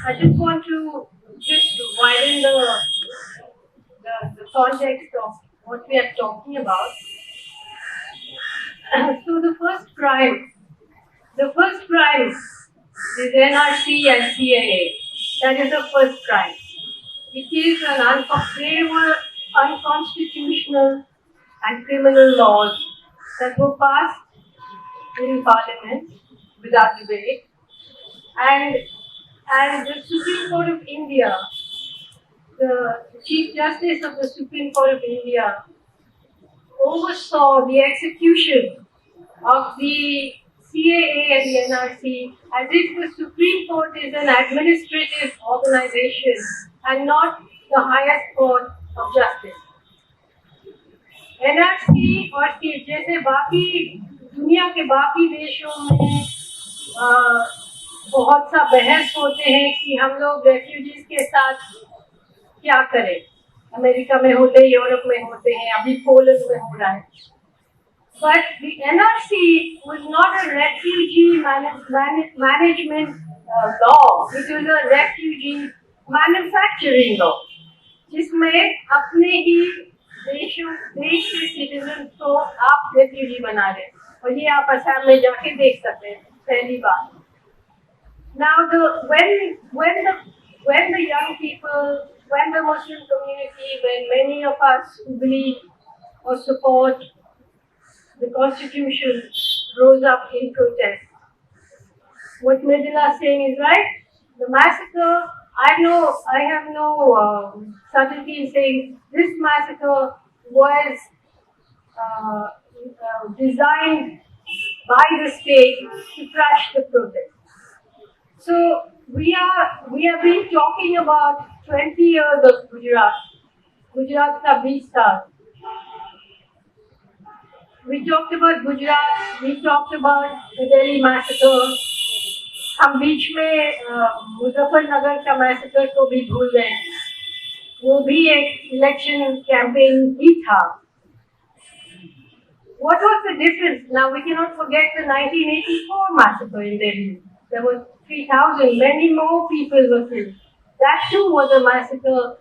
I just want to just widen the context of what we are talking about. So the first crime is NRC and CIA. That is the first crime. It is they were unconstitutional and criminal laws that were passed in Parliament without debate, and the Supreme Court of India, the Chief Justice of the Supreme Court of India, oversaw the execution of the CAA and the NRC as if the Supreme Court is an administrative organization and not the highest court of justice. NRC और जैसे बाकी दुनिया के बाकी देशों में बहुत सा बहस होते हैं कि हम लोग रेफ्यूजीज के साथ क्या करें. अमेरिका में होते हैं, यूरोप में होते हैं, अभी पोलैंड में हो रहा है. But the NRC was not a refugee management law. It was a refugee manufacturing law, जिसमें अपने ही देश के सिटीजन को आप रेफ्यूजी बना रहे, और ये आप असम में जाके देख सकते हैं. पहली बात. Now when the young people, when the Muslim community, when many of us who believe or support the Constitution rose up in protest, what Mridula is saying is right. The massacre, I have no subtlety in saying this massacre was designed by the state to crush the protest. So we have been talking about 20 years of Gujarat ka 20 saal. We talked about Gujarat, we talked about the Delhi massacre. हम बीच में मुजफ्फरनगर का massacre को भी भूल गए. वो भी एक इलेक्शन कैंपेन ही था. What was the difference? Now we cannot forget the 1984 massacre in Delhi. There were 3,000, many more people were killed. That too was a massacre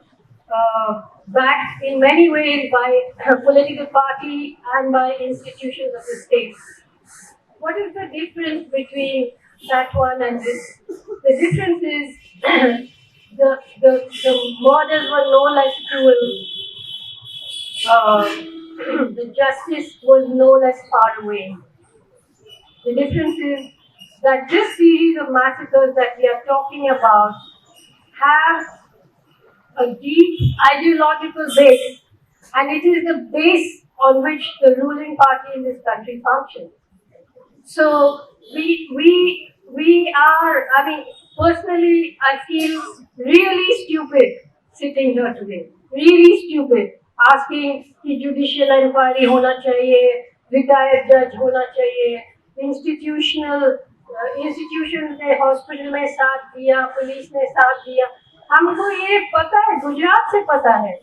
backed in many ways by a political party and by institutions of the state. What is the difference between that one and this? The difference is the murders were no less cruel. The justice was no less far away. The difference is that this series of massacres that we are talking about have a deep ideological base, and it is the base on which the ruling party in this country functions. So we are, I mean, personally, I feel really stupid sitting here today. Really stupid. Asking कि judicial inquiry होना चाहिए, retired judge होना चाहिए, institutions ने hospital में साथ दिया, police ने साथ दिया. हमको ये पता है, गुजरात से पता है.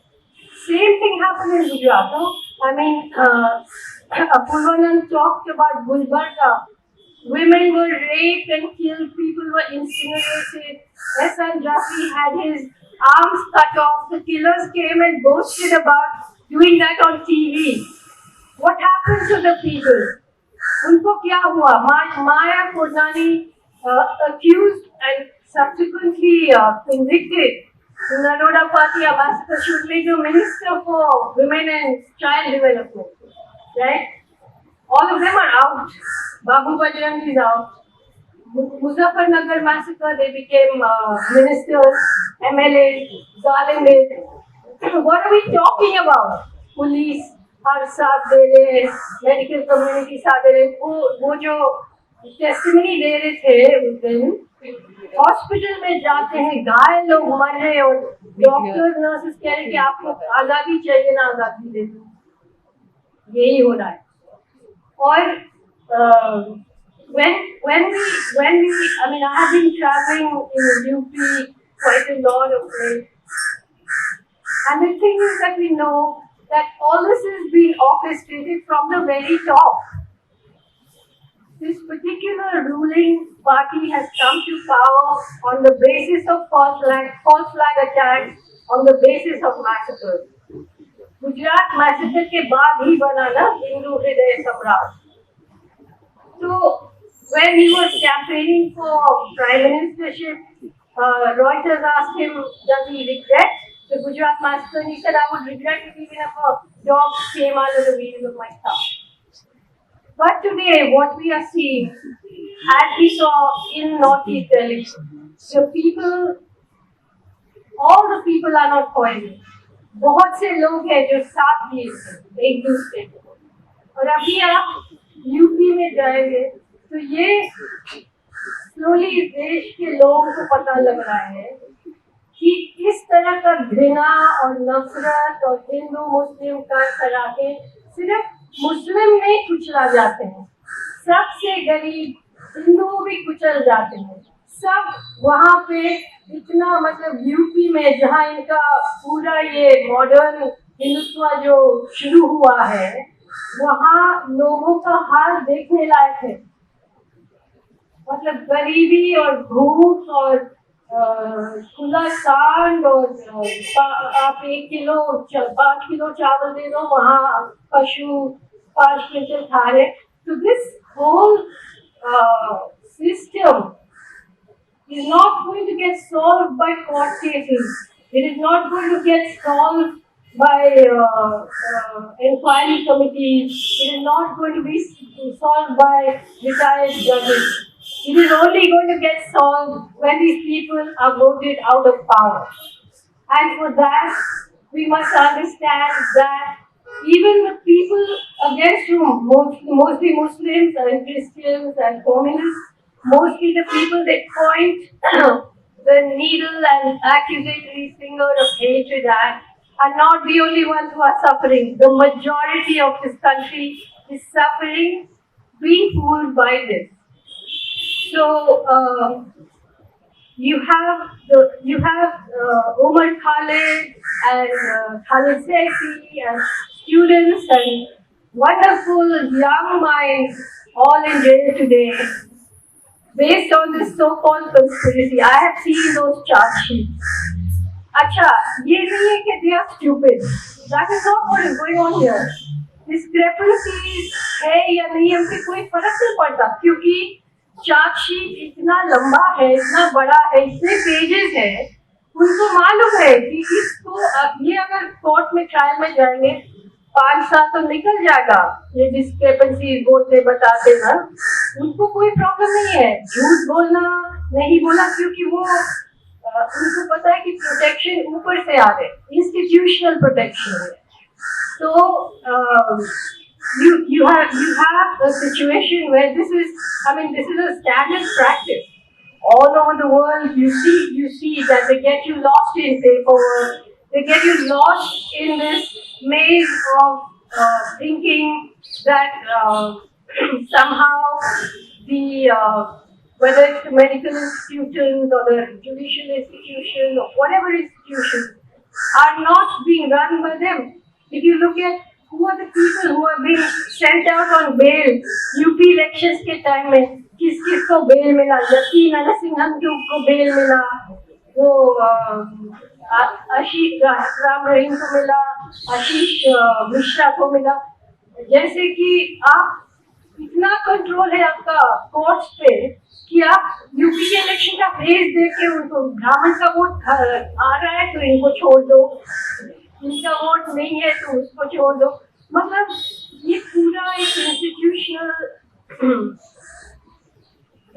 Same thing happened in Gujarat. No? I mean, Apurvanand talked about Gulbarga. Women were raped and killed, people were incinerated. S.N. Jafi had his arms cut off. The killers came and boasted about doing that on TV. What happened to the people? उनको क्या हुआ? Maya Purnani accused and subsequently convicted Naroda Party Ambassador Shukla, the Minister for Women and Child Development. Right? All of them are out. Babu Bajrang is out. Muzaffarnagar massacre, they became ministers, MLAs, Zalim. What are we talking about? Police हर साथ दे रहे, medical community साथ दे रहे. वो जो testimony दे रहे थे उस दिन, हॉस्पिटल में जाते हैं, घायल लोग मर रहे और डॉक्टर नर्सेस कह रहे कि आपको आज़ादी चाहिए ना, आज़ादी दे दो. यही हो रहा है. और when we, I mean, I have been traveling in UP quite a lot of ways, and the thing is that we know that all this is being orchestrated from the very top. this particular ruling party has come to power on the basis of false flag attacks, on the basis of massacres. Gujarat massacre के बाद ही बना ना हिंदू हृदय सम्राट. So when he was campaigning for prime ministership, Reuters asked him, does he regret the Gujarat massacre? And he said, I would regret it even if a dog came out of the wheels of my car. But today, what we are seeing, as we saw in Northeast Delhi, the people, all the people are not poisoned. बहुत से लोग हैं जो साथ दिए एक दूसरे को. और अभी आप यूपी में जाएंगे तो ये स्लोली इस देश के लोगों को पता लग रहा है कि इस तरह का घृणा और नफरत और हिंदू मुस्लिम का करा के सिर्फ मुस्लिम नहीं कुचला जाते हैं, सबसे गरीब हिंदू भी कुचल जाते हैं. सब वहाँ पे इतना मतलब यूपी में जहाँ इनका पूरा ये मॉडर्न हिंदुत्व जो शुरू हुआ है, वहाँ लोगों का हाल देखने लायक है. मतलब गरीबी और भूख और खुला सांड और आप 5 किलो चावल दे दो, वहाँ पशु 5 क्विंटल खा रहे. तो this whole system is not going to get solved by court cases. It is not going to get solved by inquiry committees. It is not going to be solved by retired judges. It is only going to get solved when these people are voted out of power. And for that, we must understand that even the people against whom, mostly Muslims and Christians and communists, mostly the people that point the needle and accusatory finger of hatred at, are not the only ones who are suffering. The majority of this country is suffering, being fooled by this. So you have Omar Khalid and Khalid Sefi and students and wonderful young minds all in jail today based on this so-called conspiracy. I have seen those charge sheets. अच्छा, ये नहीं है कि they are stupid. That is not what is going on here. Discrepancies है या नहीं, हमसे कोई फर्क नहीं पड़ता क्योंकि चार्जशीट इतना लंबा है, इतना बड़ा है, इतने पेजेस है. उनको मालूम है कि इसको ये अगर कोर्ट में ट्रायल में जाएंगे 5 साल तो निकल जाएगा. ये डिस्क्रेपेंसी बोलते बताते ना, उनको कोई प्रॉब्लम नहीं है झूठ बोलना, नहीं बोला, क्योंकि वो उनको पता है कि प्रोटेक्शन ऊपर से आ रहे, इंस्टीट्यूशनल प्रोटेक्शन है. तो you have a situation where this is a standard practice all over the world. You see that they get you lost in paperwork, they get you lost in this maze of thinking that somehow the whether it's the medical institutions or the judicial institutions or whatever institutions are not being run by them. If you look at who are the people who are being sent out on bail, UP elections के time में किस को bail मिला, यकीन नरसिंहन को bail मिला, वो आशीष राम रहीम को मिला, आशीष मिश्रा को मिला. जैसे कि आप इतना कंट्रोल है आपका कोर्ट्स पे कि आप यूपी के इलेक्शन का फेज देख के उनको ब्राह्मण का वोट आ रहा है तो इनको छोड़ दो, इनका वोट नहीं है तो उसको छोड़ दो. मतलब ये पूरा एक institutional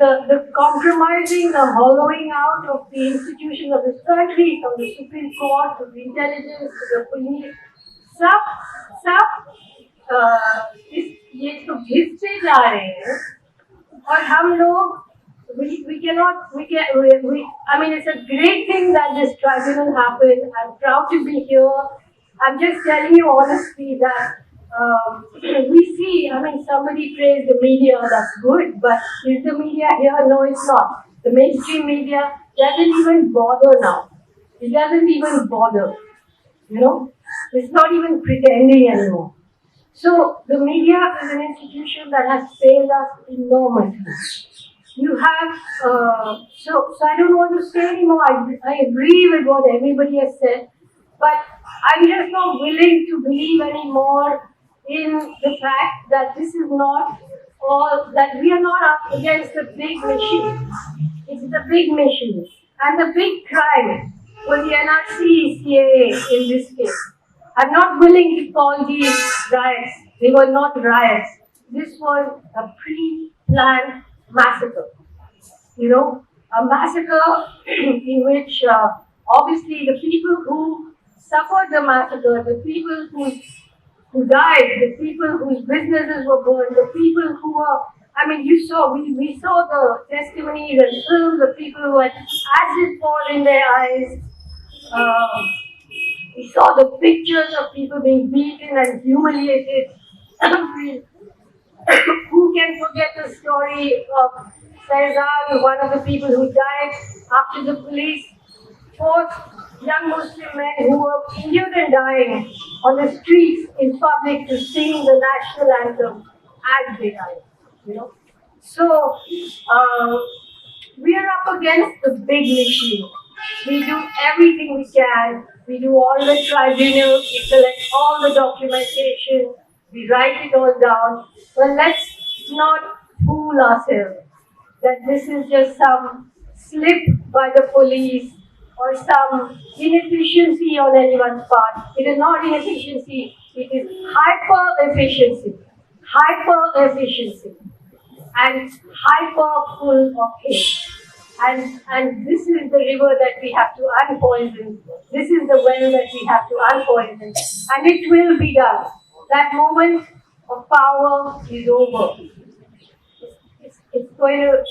the compromising, the hollowing out of the institutions of this country, from the Supreme Court to the intelligence to the police, सब ये तो घिसते जा रहे हैं. और हम लोग I mean, it's a great thing that this tribunal happened. I'm proud to be here. I'm just telling you honestly that we see, I mean, somebody praised the media, that's good, but is the media here? No, it's not. The mainstream media doesn't even bother now. It doesn't even bother, you know? It's not even pretending anymore. So the media is an institution that has failed us enormously. You have, so I don't want to say anymore. I agree with what everybody has said, but I'm just not willing to believe anymore in the fact that this is not all, that we are not up against the big machine. It's the big machine. And the big crime was the NRC CAA in this case. I'm not willing to call these riots. They were not riots. This was a pre-planned massacre. You know, a massacre in which obviously the people who suffered the massacre, the people who died, the people whose businesses were burned, the people who were, I mean, we saw the testimonies and films of people who had acid poured in their eyes. We saw the pictures of people being beaten and humiliated. Who can forget the story of Faisal, one of the people who died after the police forced young Muslim men who were injured and dying on the streets in public to sing the national anthem as they died. You know, so we are up against the big machine. We do everything we can. We do all the tribunals. We collect all the documentation. We write it all down. But let's not fool ourselves that this is just some slip by the police or some inefficiency on anyone's part. It is not inefficiency, it is hyper efficiency. Hyper efficiency and hyper full of hate. And this is the river that we have to unpoison. This is the well that we have to unpoison. And it will be done. That moment of power is over. It's going to,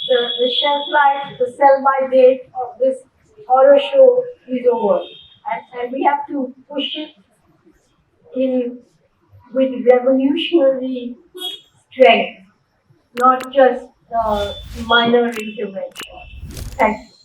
the shelf life, the sell by date of this horror show is over. And we have to push it in with revolutionary strength, not just minor intervention. Thank you.